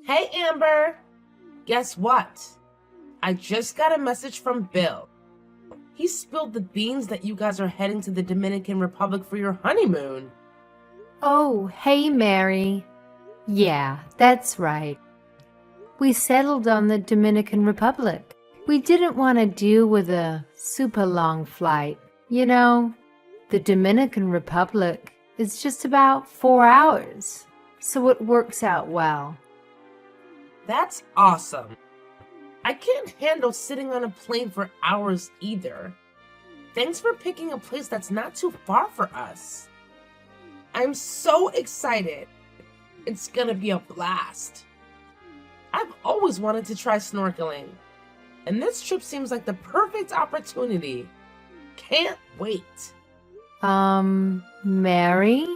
Hey, Amber! Guess what? I just got a message from Bill. He spilled the beans that you guys are heading to the Dominican Republic for your honeymoon. Oh, hey, Mary. Yeah, that's right. We settled on the Dominican Republic. We didn't want to deal with a super long flight. The Dominican Republic is just about 4 hours, so it works out well. That's awesome. I can't handle sitting on a plane for hours either. Thanks for picking a place that's not too far for us. I'm so excited. It's gonna be a blast. I've always wanted to try snorkeling, and this trip seems like the perfect opportunity. Can't wait. Mary?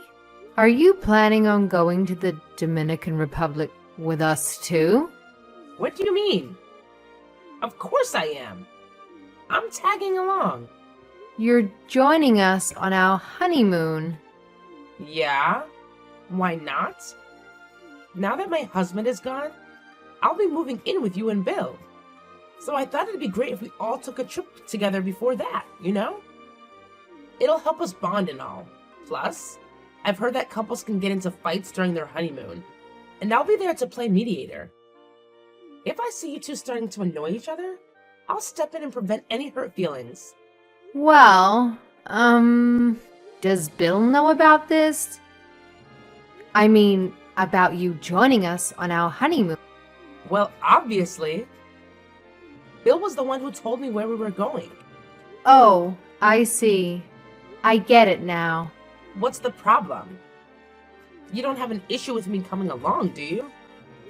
Are you planning on going to the Dominican Republic with us too? What do you mean? Of course I am. I'm tagging along. You're joining us on our honeymoon. Yeah? Why not? Now that my husband is gone, I'll be moving in with you and Bill. So I thought it'd be great if we all took a trip together before that, It'll help us bond and all. Plus, I've heard that couples can get into fights during their honeymoon, and I'll be there to play mediator. If I see you two starting to annoy each other, I'll step in and prevent any hurt feelings. Well, does Bill know about this? I mean, about you joining us on our honeymoon. Well, obviously. Bill was the one who told me where we were going. Oh, I see. I get it now. What's the problem? You don't have an issue with me coming along, do you?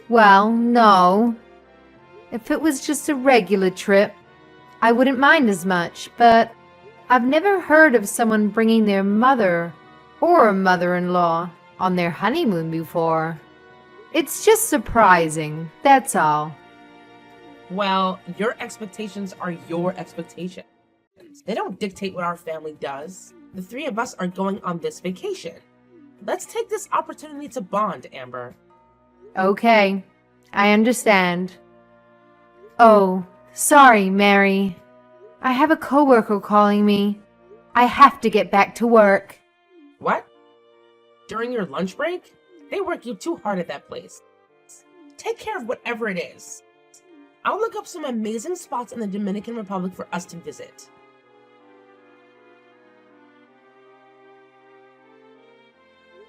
Well, no. If it was just a regular trip, I wouldn't mind as much, but I've never heard of someone bringing their mother or a mother-in-law on their honeymoon before. It's just surprising, that's all. Well, your expectations are your expectations. They don't dictate what our family does. The three of us are going on this vacation. Let's take this opportunity to bond, Amber. Okay, I understand. Oh, sorry, Mary. I have a coworker calling me. I have to get back to work. What? During your lunch break? They work you too hard at that place. Take care of whatever it is. I'll look up some amazing spots in the Dominican Republic for us to visit.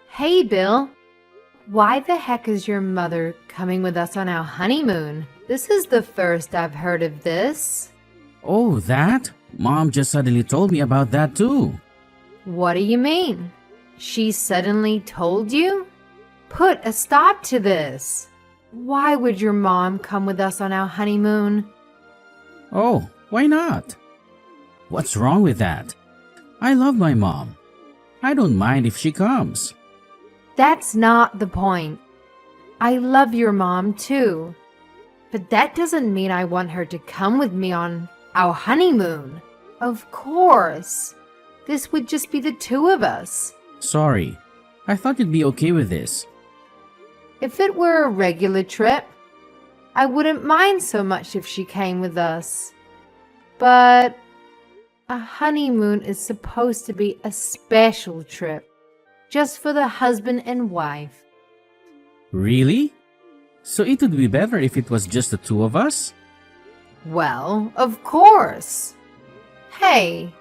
Hey, Bill. Why the heck is your mother coming with us on our honeymoon? This is the first I've heard of this. Oh, that? Mom just suddenly told me about that too. What do you mean? She suddenly told you? Put a stop to this. Why would your mom come with us on our honeymoon? Oh, why not? What's wrong with that? I love my mom. I don't mind if she comes. That's not the point. I love your mom too. But that doesn't mean I want her to come with me on our honeymoon. Of course. This would just be the two of us. Sorry. I thought you'd be okay with this. If it were a regular trip, I wouldn't mind so much if she came with us. But a honeymoon is supposed to be a special trip, just for the husband and wife. Really? So it would be better if it was just the two of us? Well, of course. Hey,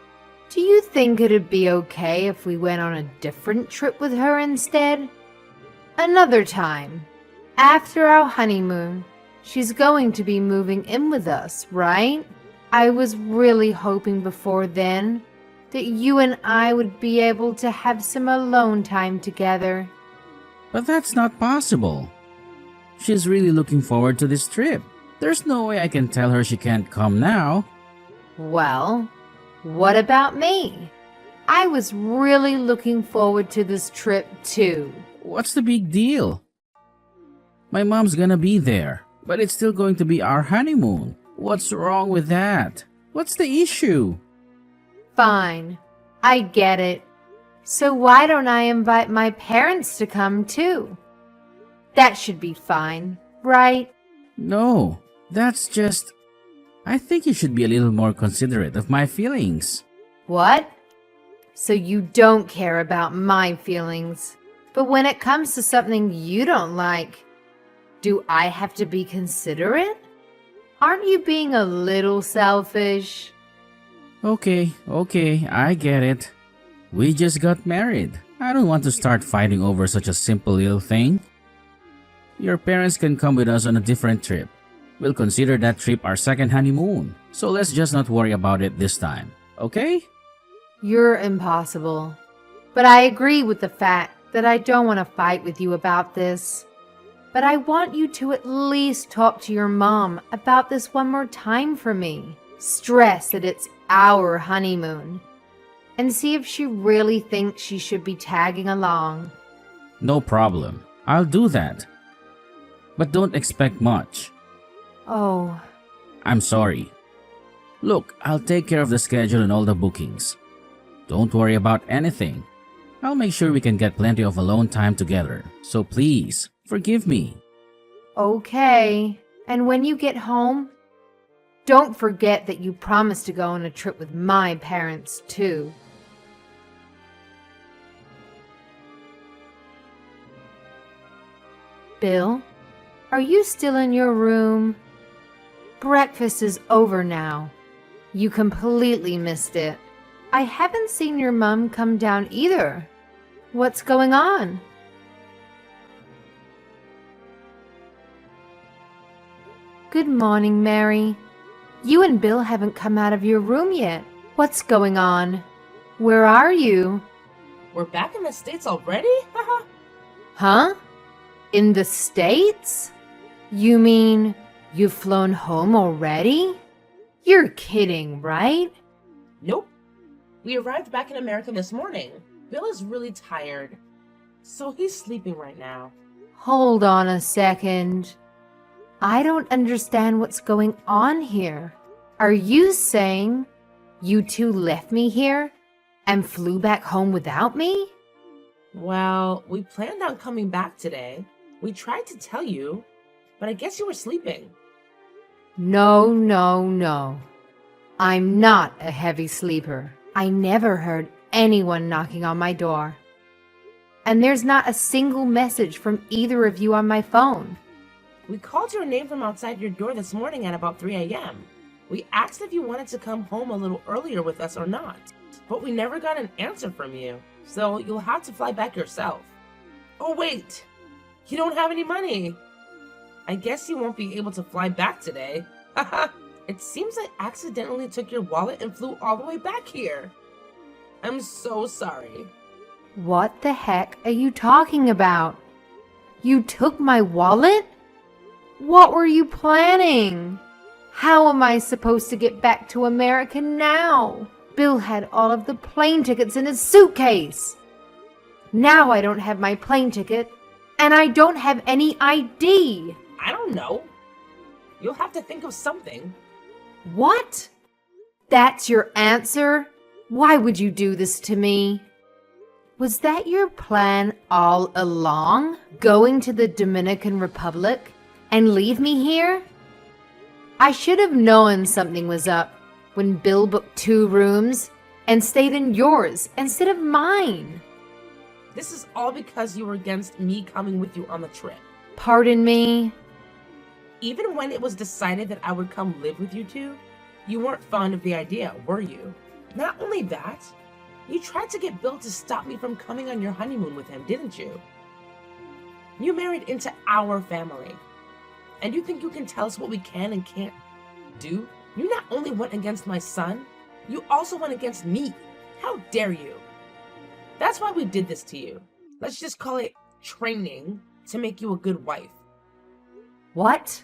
do you think it'd be okay if we went on a different trip with her instead? Another time, after our honeymoon, she's going to be moving in with us, right? I was really hoping before then that you and I would be able to have some alone time together. But that's not possible. She's really looking forward to this trip. There's no way I can tell her she can't come now. Well, what about me? I was really looking forward to this trip too. What's the big deal? My mom's gonna be there, but it's still going to be our honeymoon. What's wrong with that? What's the issue? Fine, I get it. So why don't I invite my parents to come too? That should be fine. right? No, that's just... I think you should be a little more considerate of my feelings. What? So you don't care about my feelings. But when it comes to something you don't like, do I have to be considerate? Aren't you being a little selfish? Okay, I get it. We just got married. I don't want to start fighting over such a simple little thing. Your parents can come with us on a different trip. We'll consider that trip our second honeymoon. So let's just not worry about it this time, okay? You're impossible. But I agree with the fact that I don't want to fight with you about this. But I want you to at least talk to your mom about this one more time for me. Stress that it's our honeymoon. And see if she really thinks she should be tagging along. No problem. I'll do that. But don't expect much. Oh, I'm sorry. Look, I'll take care of the schedule and all the bookings. Don't worry about anything. I'll make sure we can get plenty of alone time together. So please, forgive me. okay. And when you get home, don't forget that you promised to go on a trip with my parents, too. Bill, are you still in your room? Breakfast is over now. You completely missed it. I haven't seen your mom come down either. What's going on? Good morning, Mary. You and Bill haven't come out of your room yet. What's going on? Where are you? We're back in the States already? Haha. Huh? In the States? You mean you've flown home already? You're kidding, right? Nope. We arrived back in America this morning. Bill is really tired, so he's sleeping right now. Hold on a second. I don't understand what's going on here. Are you saying you two left me here and flew back home without me? Well, we planned on coming back today. We tried to tell you, but I guess you were sleeping. No, no, no. I'm not a heavy sleeper. I never heard anyone knocking on my door. And there's not a single message from either of you on my phone. We called your name from outside your door this morning at about 3 a.m. We asked if you wanted to come home a little earlier with us or not, but we never got an answer from you, so you'll have to fly back yourself. Oh wait, you don't have any money. I guess you won't be able to fly back today. Haha, it seems I accidentally took your wallet and flew all the way back here. I'm so sorry. What the heck are you talking about? You took my wallet? What were you planning? How am I supposed to get back to America now? Bill had all of the plane tickets in his suitcase. Now I don't have my plane ticket, and I don't have any ID. I don't know. You'll have to think of something. What? That's your answer? Why would you do this to me? Was that your plan all along? Going to the Dominican Republic and leave me here? I should have known something was up when Bill booked 2 rooms and stayed in yours instead of mine. This is all because you were against me coming with you on the trip. Pardon me? Even when it was decided that I would come live with you two, you weren't fond of the idea, were you? Not only that, you tried to get Bill to stop me from coming on your honeymoon with him, didn't you? You married into our family. And you think you can tell us what we can and can't do? You not only went against my son, you also went against me. How dare you? That's why we did this to you. Let's just call it training to make you a good wife. What?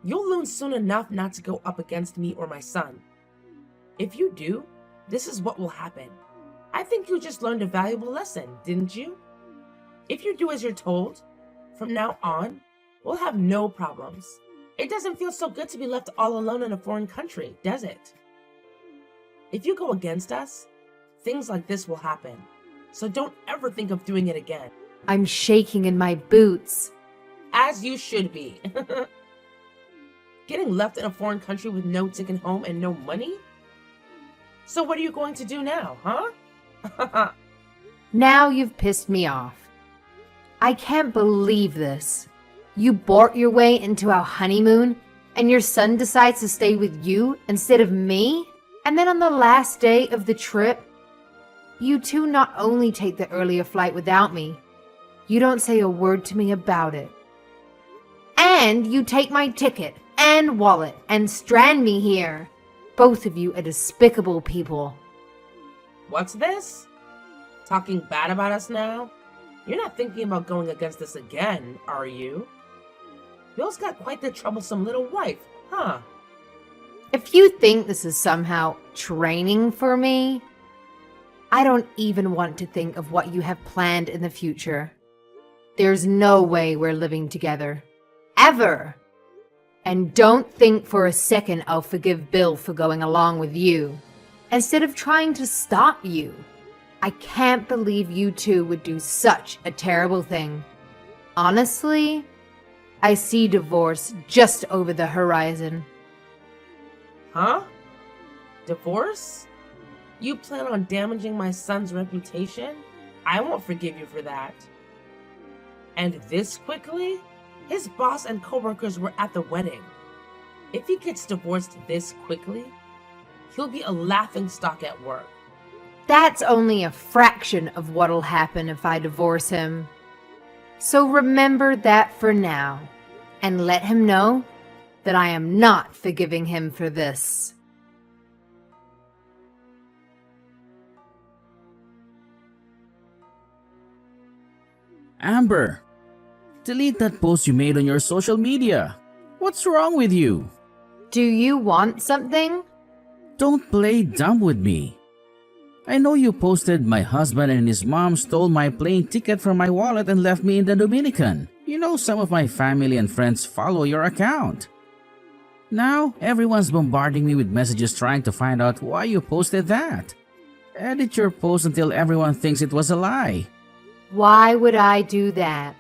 You'll learn soon enough not to go up against me or my son. If you do, this is what will happen. I think you just learned a valuable lesson, didn't you? If you do as you're told, from now on, we'll have no problems. It doesn't feel so good to be left all alone in a foreign country, does it? If you go against us, things like this will happen. So don't ever think of doing it again. I'm shaking in my boots. As you should be. Getting left in a foreign country with no ticket home and no money? So what are you going to do now, huh? Now you've pissed me off. I can't believe this. You bought your way into our honeymoon, and your son decides to stay with you instead of me? And then on the last day of the trip, you two not only take the earlier flight without me, you don't say a word to me about it. And you take my ticket and wallet and strand me here. Both of you are despicable people. What's this? Talking bad about us now? You're not thinking about going against us again, are you? Bill's got quite the troublesome little wife, huh? If you think this is somehow training for me, I don't even want to think of what you have planned in the future. There's no way we're living together. Ever. And don't think for a second I'll forgive Bill for going along with you, instead of trying to stop you. I can't believe you two would do such a terrible thing. Honestly, I see divorce just over the horizon. Huh? Divorce? You plan on damaging my son's reputation? I won't forgive you for that. And this quickly? His boss and coworkers were at the wedding. If he gets divorced this quickly, he'll be a laughingstock at work. That's only a fraction of what'll happen if I divorce him. So remember that for now, and let him know that I am not forgiving him for this. Amber, delete that post you made on your social media. What's wrong with you? Do you want something? Don't play dumb with me. I know you posted my husband and his mom stole my plane ticket from my wallet and left me in the Dominican. You know some of my family and friends follow your account. Now, everyone's bombarding me with messages trying to find out why you posted that. Edit your post until everyone thinks it was a lie. Why would I do that?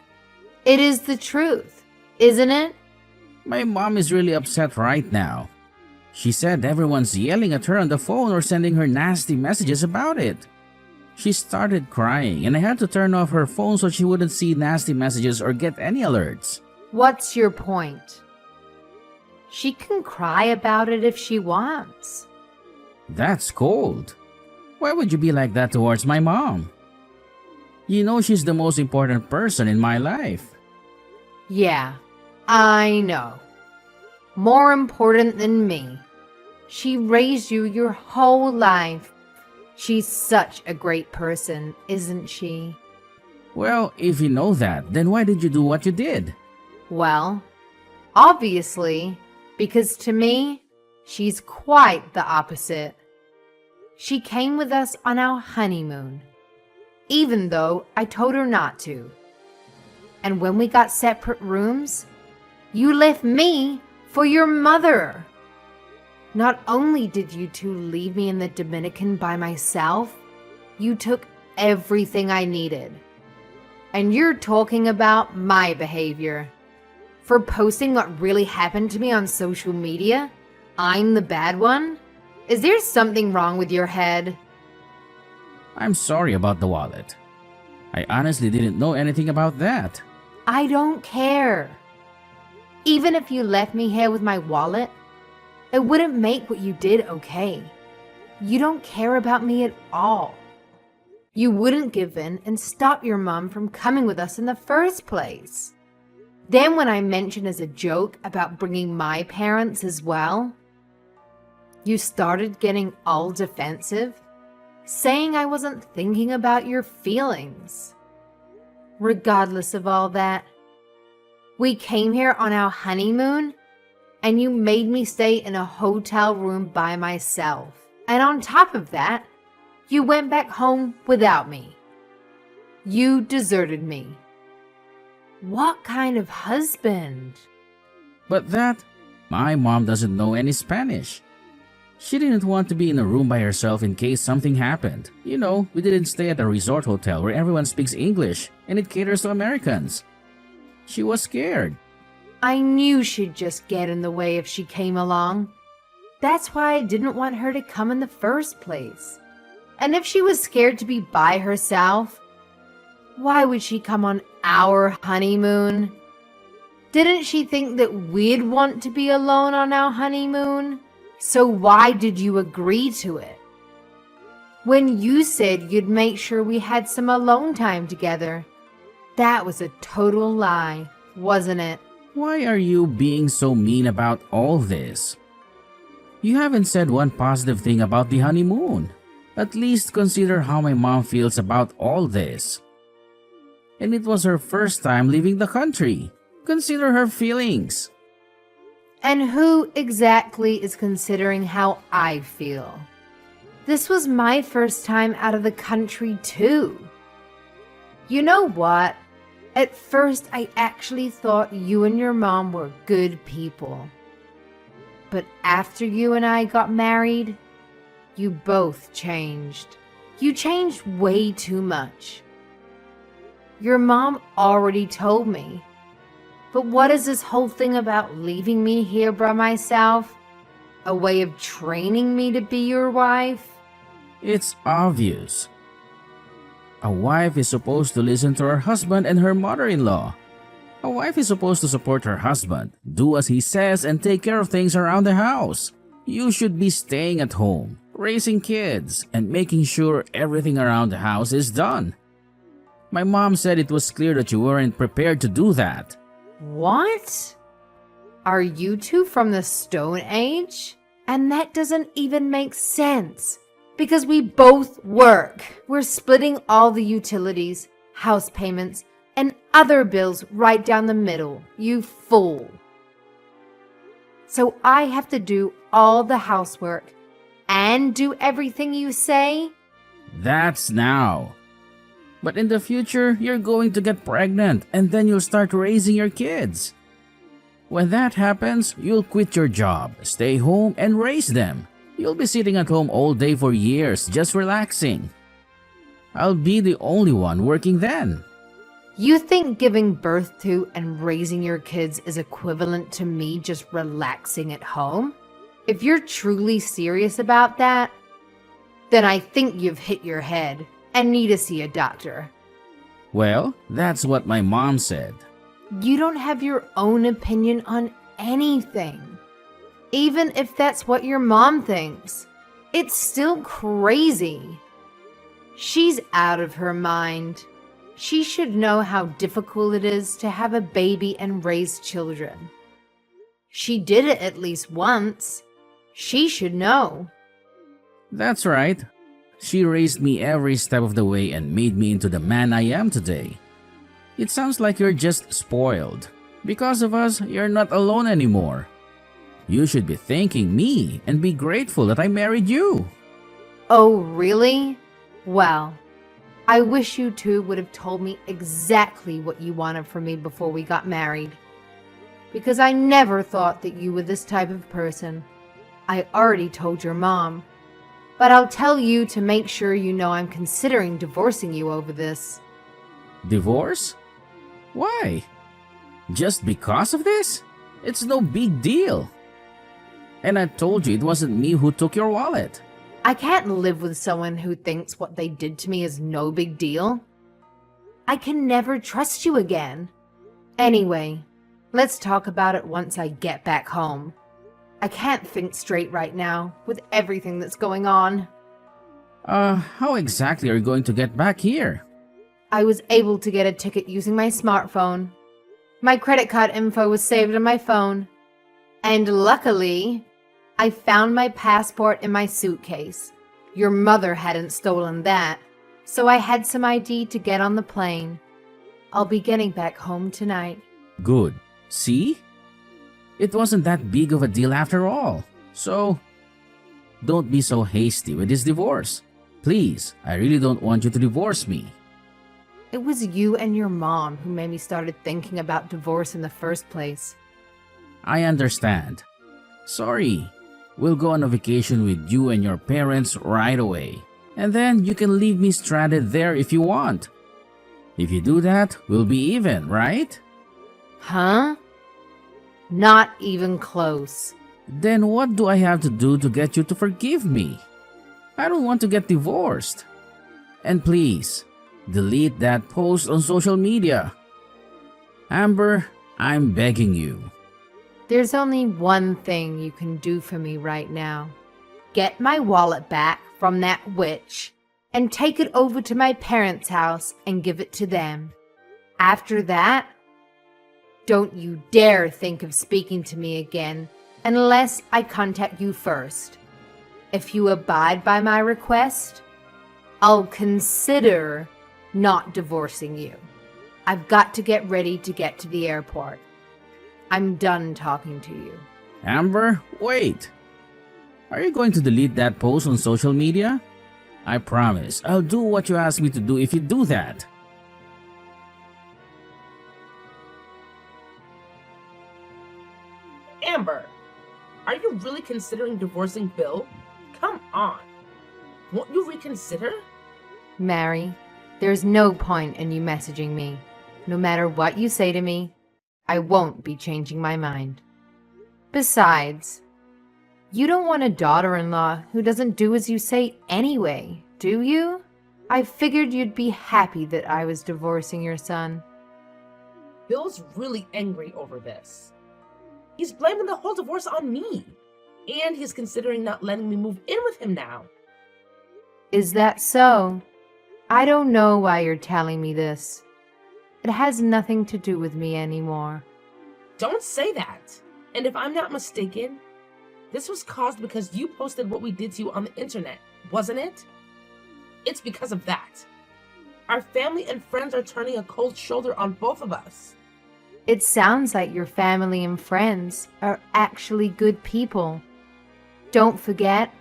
It is the truth, isn't it? My mom is really upset right now. She said everyone's yelling at her on the phone or sending her nasty messages about it. She started crying and I had to turn off her phone so she wouldn't see nasty messages or get any alerts. What's your point? She can cry about it if she wants. That's cold. Why would you be like that towards my mom? You know she's the most important person in my life. Yeah, I know. More important than me. She raised you your whole life. She's such a great person, isn't she? Well, if you know that, then why did you do what you did? Well, obviously, because to me, she's quite the opposite. She came with us on our honeymoon, even though I told her not to. And when we got separate rooms, you left me for your mother. Not only did you two leave me in the Dominican by myself, you took everything I needed. And you're talking about my behavior. For posting what really happened to me on social media? I'm the bad one? Is there something wrong with your head? I'm sorry about the wallet. I honestly didn't know anything about that. I don't care. Even if you left me here with my wallet, it wouldn't make what you did okay. You don't care about me at all. You wouldn't give in and stop your mom from coming with us in the first place. Then when I mentioned as a joke about bringing my parents as well, you started getting all defensive, saying I wasn't thinking about your feelings. Regardless of all that, we came here on our honeymoon, and you made me stay in a hotel room by myself. And on top of that, you went back home without me. You deserted me. What kind of husband? But my mom doesn't know any Spanish. She didn't want to be in a room by herself in case something happened. You know, we didn't stay at a resort hotel where everyone speaks English and it caters to Americans. She was scared. I knew she'd just get in the way if she came along. That's why I didn't want her to come in the first place. And if she was scared to be by herself, why would she come on our honeymoon? Didn't she think that we'd want to be alone on our honeymoon? So why did you agree to it? When you said you'd make sure we had some alone time together, that was a total lie, wasn't it? Why are you being so mean about all this? You haven't said one positive thing about the honeymoon. At least consider how my mom feels about all this. And it was her first time leaving the country. Consider her feelings. And who exactly is considering how I feel? This was my first time out of the country too. You know what? At first I actually thought you and your mom were good people. But after you and I got married, you both changed. You changed way too much. Your mom already told me. But what is this whole thing about leaving me here by myself? A way of training me to be your wife? It's obvious. A wife is supposed to listen to her husband and her mother-in-law. A wife is supposed to support her husband, do as he says, and take care of things around the house. You should be staying at home, raising kids, and making sure everything around the house is done. My mom said it was clear that you weren't prepared to do that. What? Are you two from the Stone Age? And that doesn't even make sense. Because we both work. We're splitting all the utilities, house payments, and other bills right down the middle, you fool. So I have to do all the housework and do everything you say? That's now. But in the future, you're going to get pregnant and then you'll start raising your kids. When that happens, you'll quit your job, stay home, and raise them. You'll be sitting at home all day for years, just relaxing. I'll be the only one working then. You think giving birth to and raising your kids is equivalent to me just relaxing at home? If you're truly serious about that, then I think you've hit your head and need to see a doctor. Well, that's what my mom said. You don't have your own opinion on anything. Even if that's what your mom thinks, it's still crazy. She's out of her mind. She should know how difficult it is to have a baby and raise children. She did it at least once. She should know. That's right. She raised me every step of the way and made me into the man I am today. It sounds like you're just spoiled. Because of us, you're not alone anymore. You should be thanking me and be grateful that I married you. Oh, really? Well, I wish you two would have told me exactly what you wanted from me before we got married. Because I never thought that you were this type of person. I already told your mom. But I'll tell you to make sure you know I'm considering divorcing you over this. Divorce? Why? Just because of this? It's no big deal. And I told you it wasn't me who took your wallet. I can't live with someone who thinks what they did to me is no big deal. I can never trust you again. Anyway, let's talk about it once I get back home. I can't think straight right now with everything that's going on. How exactly are you going to get back here? I was able to get a ticket using my smartphone. My credit card info was saved on my phone. And luckily, I found my passport in my suitcase. Your mother hadn't stolen that, so I had some ID to get on the plane. I'll be getting back home tonight. Good. See? It wasn't that big of a deal after all. So, don't be so hasty with this divorce. Please, I really don't want you to divorce me. It was you and your mom who made me started thinking about divorce in the first place. I understand. Sorry. We'll go on a vacation with you and your parents right away. And then you can leave me stranded there if you want. If you do that, we'll be even, right? Huh? Not even close. Then what do I have to do to get you to forgive me? I don't want to get divorced. And please, delete that post on social media. Amber, I'm begging you. There's only one thing you can do for me right now. Get my wallet back from that witch and take it over to my parents' house and give it to them. After that, don't you dare think of speaking to me again unless I contact you first. If you abide by my request, I'll consider not divorcing you. I've got to get ready to get to the airport. I'm done talking to you. Amber, wait. Are you going to delete that post on social media? I promise I'll do what you ask me to do if you do that. Amber, are you really considering divorcing Bill? Come on. Won't you reconsider? Mary, there's no point in you messaging me. No matter what you say to me, I won't be changing my mind. Besides, you don't want a daughter-in-law who doesn't do as you say anyway, do you? I figured you'd be happy that I was divorcing your son. Bill's really angry over this. He's blaming the whole divorce on me. And he's considering not letting me move in with him now. Is that so? I don't know why you're telling me this. It has nothing to do with me anymore. Don't say that. And if I'm not mistaken, this was caused because you posted what we did to you on the internet, wasn't it? It's because of that. Our family and friends are turning a cold shoulder on both of us. It sounds like your family and friends are actually good people. Don't forget,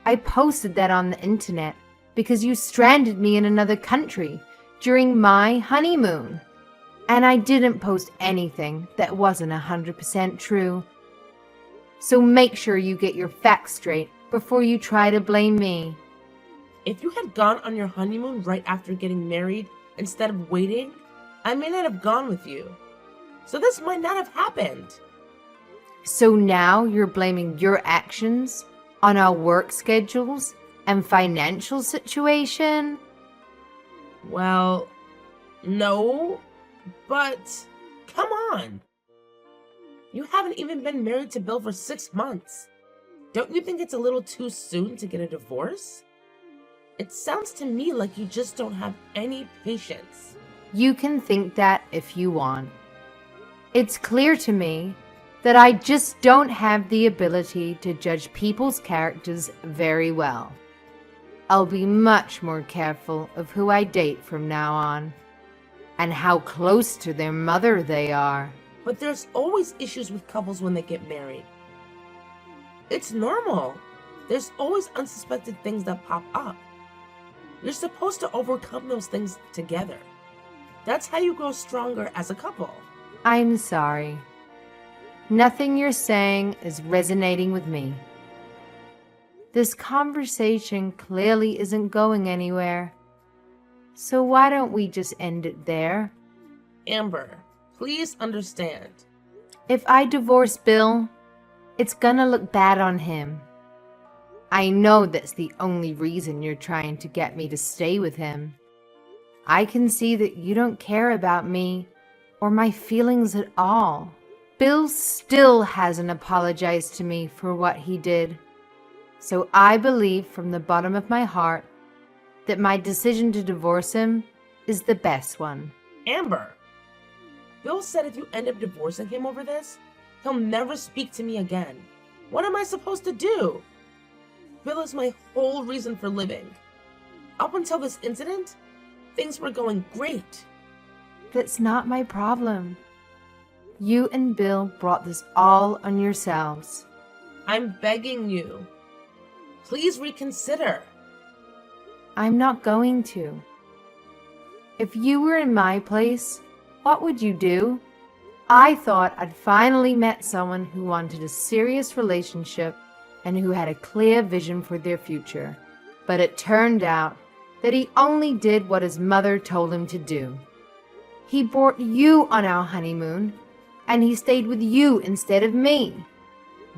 I posted that on the internet because you stranded me in another country during my honeymoon. And I didn't post anything that wasn't 100% true. So make sure you get your facts straight before you try to blame me. If you had gone on your honeymoon right after getting married instead of waiting, I may not have gone with you. So this might not have happened. So now you're blaming your actions on our work schedules and financial situation? Well, no, but come on. You haven't even been married to Bill for 6 months. Don't you think it's a little too soon to get a divorce? It sounds to me like you just don't have any patience. You can think that if you want. It's clear to me that I just don't have the ability to judge people's characters very well. I'll be much more careful of who I date from now on, and how close to their mother they are. But there's always issues with couples when they get married. It's normal. There's always unsuspected things that pop up. You're supposed to overcome those things together. That's how you grow stronger as a couple. I'm sorry. Nothing you're saying is resonating with me. This conversation clearly isn't going anywhere. So why don't we just end it there? Amber, please understand. If I divorce Bill, it's gonna look bad on him. I know that's the only reason you're trying to get me to stay with him. I can see that you don't care about me or my feelings at all. Bill still hasn't apologized to me for what he did. So I believe from the bottom of my heart that my decision to divorce him is the best one. Amber, Bill said if you end up divorcing him over this, he'll never speak to me again. What am I supposed to do? Bill is my whole reason for living. Up until this incident, things were going great. That's not my problem. You and Bill brought this all on yourselves. I'm begging you. Please reconsider. I'm not going to. If you were in my place, what would you do? I thought I'd finally met someone who wanted a serious relationship and who had a clear vision for their future. But it turned out that he only did what his mother told him to do. He brought you on our honeymoon, and he stayed with you instead of me.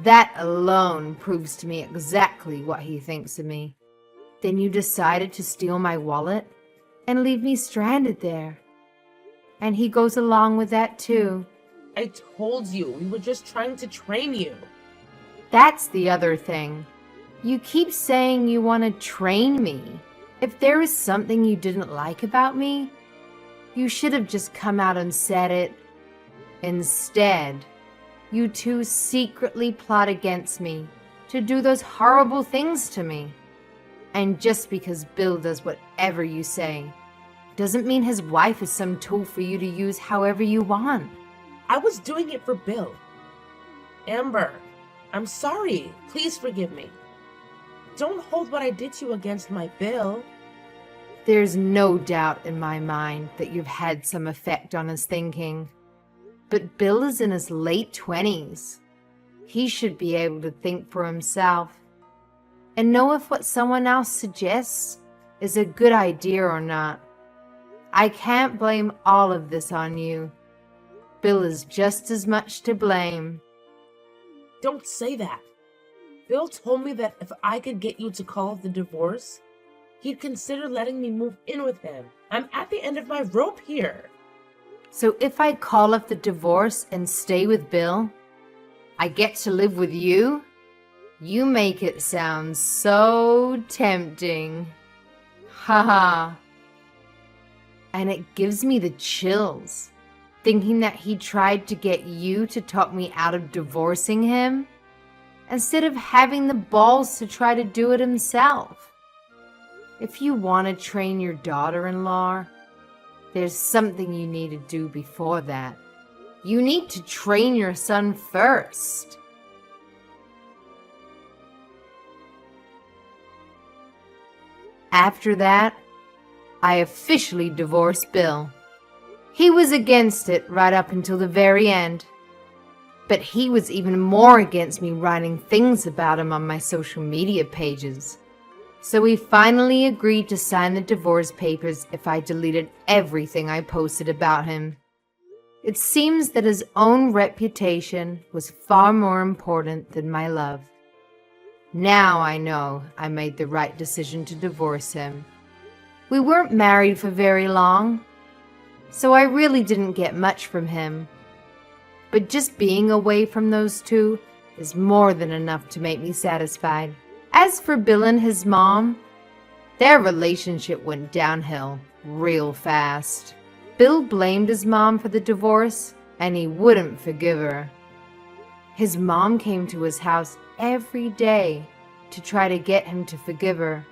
That alone proves to me exactly what he thinks of me. Then you decided to steal my wallet and leave me stranded there. And he goes along with that too. I told you, we were just trying to train you. That's the other thing. You keep saying you want to train me. If there is something you didn't like about me, you should have just come out and said it. Instead, you two secretly plot against me to do those horrible things to me. And just because Bill does whatever you say, doesn't mean his wife is some tool for you to use however you want. I was doing it for Bill. Amber, I'm sorry. Please forgive me. Don't hold what I did to you against my Bill. There's no doubt in my mind that you've had some effect on his thinking. But Bill is in his late 20s. He should be able to think for himself and know if what someone else suggests is a good idea or not. I can't blame all of this on you. Bill is just as much to blame. Don't say that. Bill told me that if I could get you to call off the divorce, he'd consider letting me move in with him. I'm at the end of my rope here. So if I call off the divorce and stay with Bill, I get to live with you? You make it sound so tempting. Haha. And it gives me the chills, thinking that he tried to get you to talk me out of divorcing him, instead of having the balls to try to do it himself. If you want to train your daughter-in-law, there's something you need to do before that. You need to train your son first. After that, I officially divorced Bill. He was against it right up until the very end. But he was even more against me writing things about him on my social media pages. So we finally agreed to sign the divorce papers if I deleted everything I posted about him. It seems that his own reputation was far more important than my love. Now I know I made the right decision to divorce him. We weren't married for very long, so I really didn't get much from him. But just being away from those two is more than enough to make me satisfied. As for Bill and his mom, their relationship went downhill real fast. Bill blamed his mom for the divorce, and he wouldn't forgive her. His mom came to his house every day to try to get him to forgive her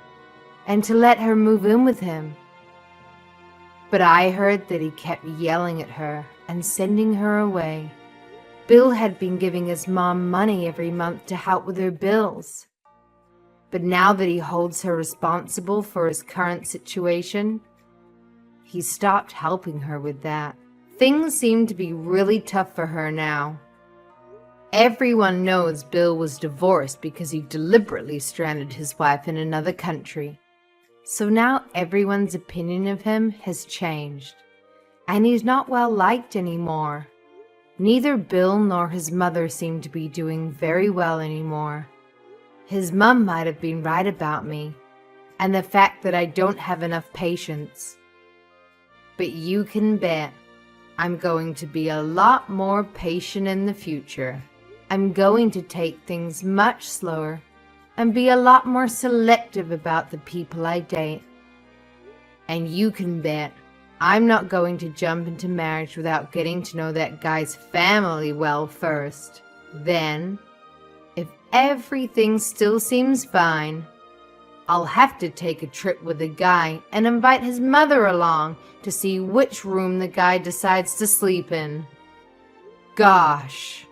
and to let her move in with him. But I heard that he kept yelling at her and sending her away. Bill had been giving his mom money every month to help with her bills. But now that he holds her responsible for his current situation, he stopped helping her with that. Things seem to be really tough for her now. Everyone knows Bill was divorced because he deliberately stranded his wife in another country. So now everyone's opinion of him has changed, and he's not well liked anymore. Neither Bill nor his mother seem to be doing very well anymore. His mom might have been right about me, and the fact that I don't have enough patience. But you can bet I'm going to be a lot more patient in the future. I'm going to take things much slower and be a lot more selective about the people I date. And you can bet I'm not going to jump into marriage without getting to know that guy's family well first. Then, if everything still seems fine, I'll have to take a trip with the guy and invite his mother along to see which room the guy decides to sleep in. Gosh,